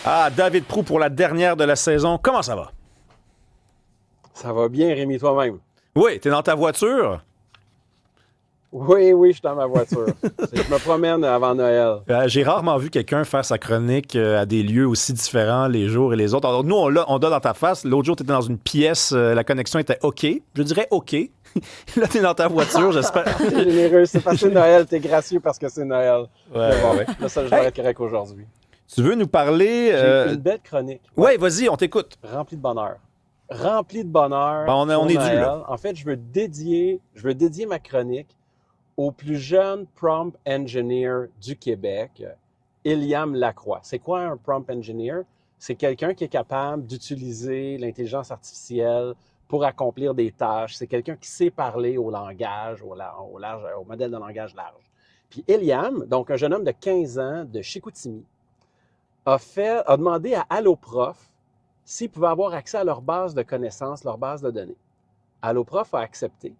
Ah, David Proulx pour la dernière de la saison. Comment ça va? Ça va bien, Rémi, toi-même? Oui, t'es dans ta voiture? Oui, je suis dans ma voiture. Je me promène avant Noël. J'ai rarement vu quelqu'un faire sa chronique à des lieux aussi différents les jours et les autres. Alors, nous, on donne dans ta face. L'autre jour, tu étais dans une pièce, la connexion était OK. Je dirais OK. Là, tu es dans ta voiture, j'espère. T'es généreux, c'est parce que c'est Noël, t'es gracieux parce que c'est Noël. Ouais, bon, ouais. là, ça, je vais être correct aujourd'hui. Tu veux nous parler... J'ai une belle chronique. Ouais, vas-y, on t'écoute. Remplie de bonheur. Remplie de bonheur. Ben, on est Noël. dû, là. En fait, je veux dédier ma chronique au plus jeune prompt engineer du Québec, Iliam Lacroix. C'est quoi un prompt engineer? C'est quelqu'un qui est capable d'utiliser l'intelligence artificielle pour accomplir des tâches. C'est quelqu'un qui sait parler au langage, au modèle de langage large. Puis Iliam, donc un jeune homme de 15 ans de Chicoutimi, a demandé à Alloprof s'il pouvait avoir accès à leur base de connaissances, leur base de données. Alloprof a accepté.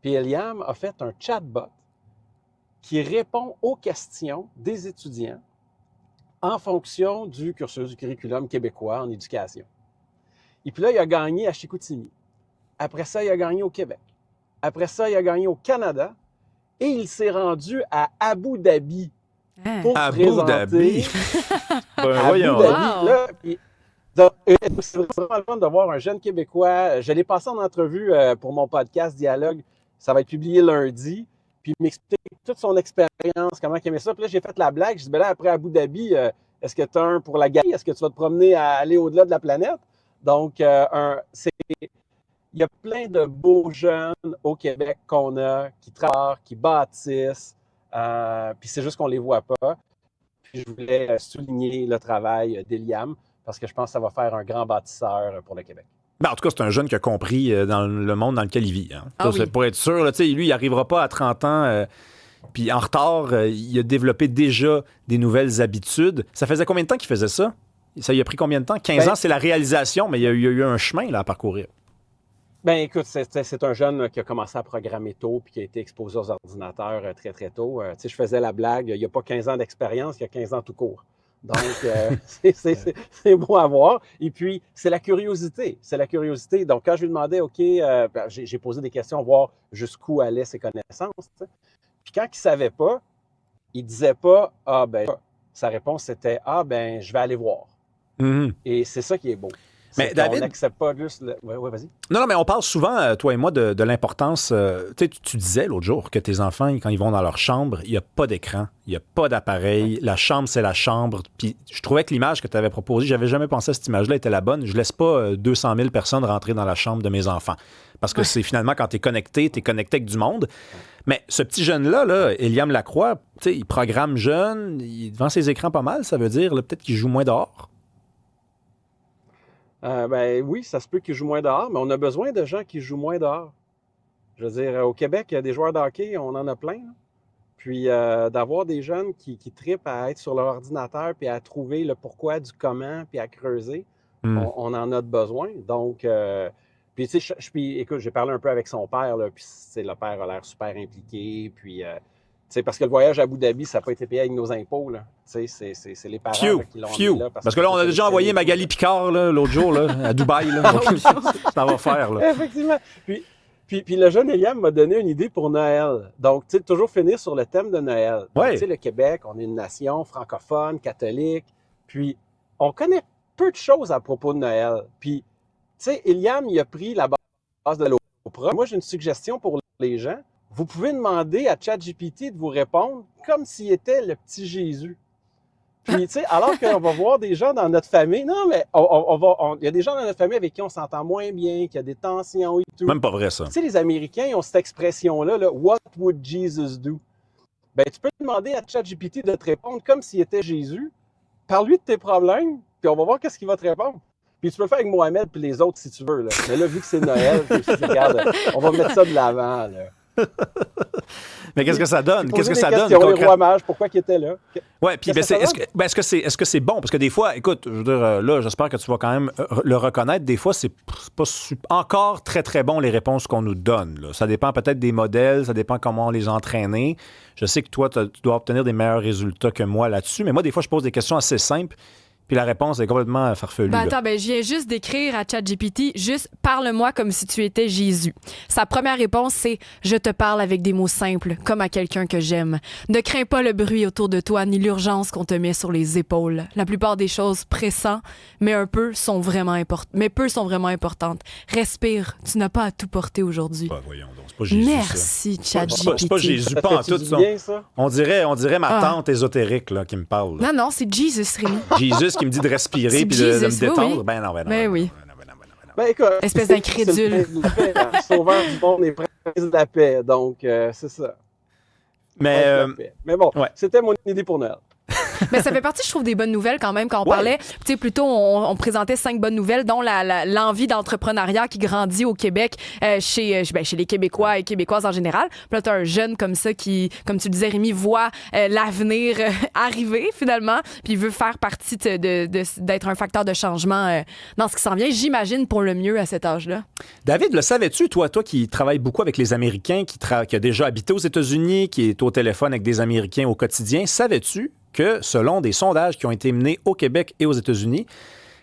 Puis Iliam a fait un chatbot qui répond aux questions des étudiants en fonction du cursus du curriculum québécois en éducation. Et puis là, il a gagné à Chicoutimi. Après ça, il a gagné au Québec. Après ça, il a gagné au Canada. Et il s'est rendu à Abu Dhabi pour présenter... Voyons. Abu Dhabi. Là, donc, c'est vraiment le fun de voir un jeune Québécois. Je l'ai passé en entrevue pour mon podcast Dialogue. Ça va être publié lundi. Puis il m'explique toute son expérience, comment il aimait ça. Puis là, j'ai fait la blague. Je dis, ben là, après Abu Dhabi, est-ce que tu as un pour la galerie? Est-ce que tu vas te promener à aller au-delà de la planète? Donc, il y a plein de beaux jeunes au Québec qu'on a, qui travaillent, qui bâtissent. Puis c'est juste qu'on ne les voit pas. Puis je voulais souligner le travail d'Iliam parce que je pense que ça va faire un grand bâtisseur pour le Québec. Ben, en tout cas, c'est un jeune qui a compris dans le monde dans lequel il vit. Hein. Ah Ça, oui. pour être sûr, là, lui, il n'arrivera pas à 30 ans, puis en retard, il a développé déjà des nouvelles habitudes. Ça faisait combien de temps qu'il faisait ça? Ça lui a pris combien de temps? 15 ans, c'est la réalisation, mais il y a eu un chemin là, à parcourir. Ben écoute, c'est un jeune qui a commencé à programmer tôt puis qui a été exposé aux ordinateurs très, très tôt. Je faisais la blague, il n'y a pas 15 ans d'expérience, il y a 15 ans tout court. Donc, c'est beau à voir. Et puis, c'est la curiosité. C'est la curiosité. Donc, quand je lui demandais, OK, j'ai posé des questions, voir jusqu'où allaient ses connaissances. T'sais. Puis quand il ne savait pas, il ne disait pas, ah ben, sa réponse c'était, ah ben, je vais aller voir. Mm-hmm. Et c'est ça qui est beau. Mais David, on n'accepte pas juste le... Oui, vas-y. Non, mais on parle souvent, toi et moi, de l'importance. Tu disais l'autre jour que tes enfants, quand ils vont dans leur chambre, il n'y a pas d'écran, il n'y a pas d'appareil. La chambre, c'est la chambre. Puis je trouvais que l'image que tu avais proposée, j'avais jamais pensé à cette image-là était la bonne. Je laisse pas 200 000 personnes rentrer dans la chambre de mes enfants. Parce que c'est finalement, quand tu es connecté avec du monde. Mais ce petit jeune-là, Iliam Lacroix, il programme jeune, il est devant ses écrans pas mal, ça veut dire peut-être qu'il joue moins dehors. Ben oui, ça se peut qu'ils jouent moins dehors, mais on a besoin de gens qui jouent moins dehors. Je veux dire, au Québec, il y a des joueurs de hockey, on en a plein. Là. Puis d'avoir des jeunes qui trippent à être sur leur ordinateur, puis à trouver le pourquoi du comment, puis à creuser, on en a besoin. Donc, puis tu sais, écoute, j'ai parlé un peu avec son père, là, puis le père a l'air super impliqué, puis... parce que le voyage à Abu Dhabi, ça n'a pas été payé avec nos impôts. Là. C'est les parents là, qui l'ont amené là. Parce que là, on a déjà envoyé Magali Picard l'autre jour là, à Dubaï. Là. Ça va faire. Là. Effectivement. Puis le jeune Iliam m'a donné une idée pour Noël. Donc, tu sais, toujours finir sur le thème de Noël. Ouais. Tu sais, le Québec, on est une nation francophone, catholique. Puis, on connaît peu de choses à propos de Noël. Puis, tu sais, Iliam, il a pris la base de l'Oprah. Moi, j'ai une suggestion pour les gens. Vous pouvez demander à ChatGPT de vous répondre comme s'il était le petit Jésus. Puis, tu sais, alors qu'on va voir des gens dans notre famille, non, mais il y a des gens dans notre famille avec qui on s'entend moins bien, qui a des tensions et tout. Même pas vrai, ça. Tu sais, les Américains, ils ont cette expression-là, là, What would Jesus do? Ben, tu peux demander à ChatGPT de te répondre comme s'il était Jésus. Parle-lui de tes problèmes, puis on va voir qu'est-ce qu'il va te répondre. Puis tu peux le faire avec Mohamed puis les autres si tu veux. Là. Mais là, vu que c'est Noël, je me suis dit, regarde, on va mettre ça de l'avant. Là. Mais qu'est-ce que ça donne? Qu'est-ce que ça donne? Le roi mage, pourquoi il était là? Oui, puis est-ce que c'est bon? Parce que des fois, écoute, je veux dire, là, j'espère que tu vas quand même le reconnaître. Des fois, c'est pas encore très, très bon les réponses qu'on nous donne. Là. Ça dépend peut-être des modèles, ça dépend comment on les a entraînés. Je sais que toi, tu dois obtenir des meilleurs résultats que moi là-dessus, mais moi, des fois, je pose des questions assez simples. Puis la réponse est complètement farfelue. Attends, je viens juste d'écrire à ChatGPT, juste parle-moi comme si tu étais Jésus. Sa première réponse, c'est je te parle avec des mots simples, comme à quelqu'un que j'aime. Ne crains pas le bruit autour de toi, ni l'urgence qu'on te met sur les épaules. La plupart des choses pressantes, mais peu sont vraiment importantes. Respire, tu n'as pas à tout porter aujourd'hui. Voyons donc, c'est pas Jésus. Merci, ChatGPT. C'est pas Jésus, pas en tout. Ça? On dirait ma tante ésotérique là, qui me parle. Là. Non, c'est Jesus, Rémi. Jesus qui me dit de respirer puis de me détendre. Oui. Ben non. Oui. Écoute, espèce d'incrédule. Sauveur du monde et prince de la paix. Donc, c'est ça. Mais bon, c'était mon idée pour Noël. Mais ça fait partie, je trouve, des bonnes nouvelles quand même. Quand on parlait, tu sais, plutôt, on présentait 5 bonnes nouvelles, dont l'envie d'entrepreneuriat qui grandit au Québec chez les Québécois et Québécoises en général. Puis là, tu as un jeune comme ça qui, comme tu le disais, Rémi, voit l'avenir arriver finalement, puis il veut faire partie d'être un facteur de changement dans ce qui s'en vient, j'imagine, pour le mieux à cet âge-là. David, le savais-tu, toi qui travailles beaucoup avec les Américains, qui a déjà habité aux États-Unis, qui est au téléphone avec des Américains au quotidien, savais-tu que, selon des sondages qui ont été menés au Québec et aux États-Unis,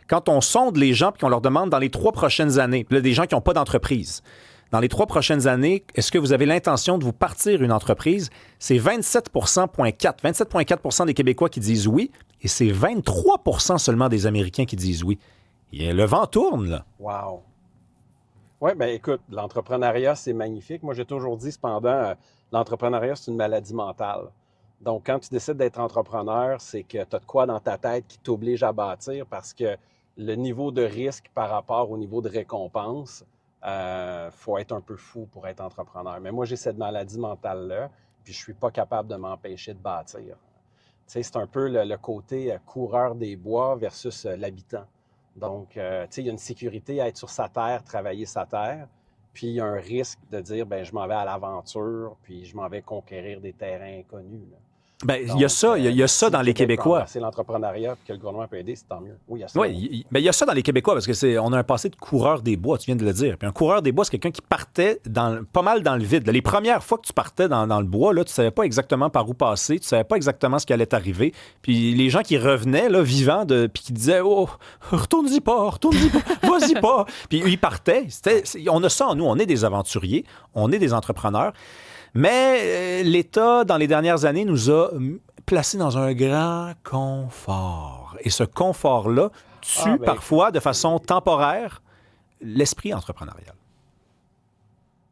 quand on sonde les gens et qu'on leur demande dans les 3 prochaines années, là, des gens qui n'ont pas d'entreprise, dans les 3 prochaines années, est-ce que vous avez l'intention de vous partir une entreprise? C'est 27,4 des Québécois qui disent oui et c'est 23 seulement des Américains qui disent oui. Et le vent tourne, là. Wow! Oui, bien écoute, l'entrepreneuriat, c'est magnifique. Moi, j'ai toujours dit, cependant, l'entrepreneuriat, c'est une maladie mentale. Donc, quand tu décides d'être entrepreneur, c'est que tu as de quoi dans ta tête qui t'oblige à bâtir parce que le niveau de risque par rapport au niveau de récompense, faut être un peu fou pour être entrepreneur. Mais moi, j'ai cette maladie mentale-là, puis je suis pas capable de m'empêcher de bâtir. Tu sais, c'est un peu le côté coureur des bois versus l'habitant. Donc, tu sais, il y a une sécurité à être sur sa terre, travailler sa terre, puis il y a un risque de dire, je m'en vais à l'aventure, puis je m'en vais conquérir des terrains inconnus. Là. Il y a ça, il y a ça dans les Québécois. C'est l'entrepreneuriat que le gouvernement peut aider, c'est tant mieux. Oui, il y a ça. Oui, il y a ça dans les Québécois parce que on a un passé de coureur des bois, tu viens de le dire. Puis un coureur des bois, c'est quelqu'un qui partait pas mal dans le vide. Les premières fois que tu partais dans le bois, là, tu savais pas exactement par où passer, tu savais pas exactement ce qui allait t'arriver. Puis les gens qui revenaient là, vivants, puis qui disaient retourne-y pas, vas-y pas. Puis ils partaient. On a ça en nous, on est des aventuriers, on est des entrepreneurs. Mais l'État, dans les dernières années, nous a placés dans un grand confort. Et ce confort-là tue parfois, de façon temporaire, l'esprit entrepreneurial.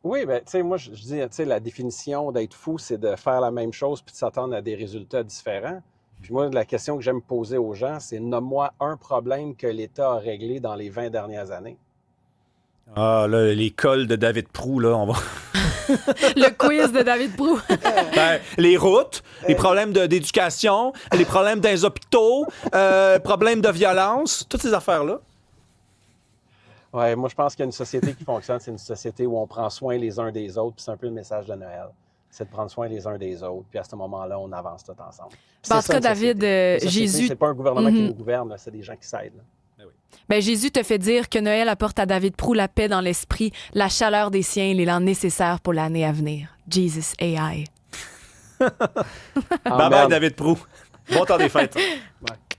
Oui, tu sais, moi, je dis, tu sais, la définition d'être fou, c'est de faire la même chose puis de s'attendre à des résultats différents. Puis moi, la question que j'aime poser aux gens, c'est nomme-moi un problème que l'État a réglé dans les 20 dernières années. Ah, là, l'école de David Proulx, là, on va... Le quiz de David Proulx. Les routes, les problèmes d'éducation, les problèmes dans les hôpitaux, problèmes de violence, toutes ces affaires-là. Oui, moi, je pense qu'il y a une société qui fonctionne. C'est une société où on prend soin les uns des autres. Puis c'est un peu le message de Noël. C'est de prendre soin les uns des autres. Puis à ce moment-là, on avance tout ensemble. En tout cas, David, Jésus... C'est pas un gouvernement qui nous gouverne, là, c'est des gens qui s'aident. Jésus te fait dire que Noël apporte à David Proulx la paix dans l'esprit, la chaleur des siens et l'élan nécessaire pour l'année à venir. Jesus AI. Bye bye, David Proulx. Bon temps des fêtes. Ouais.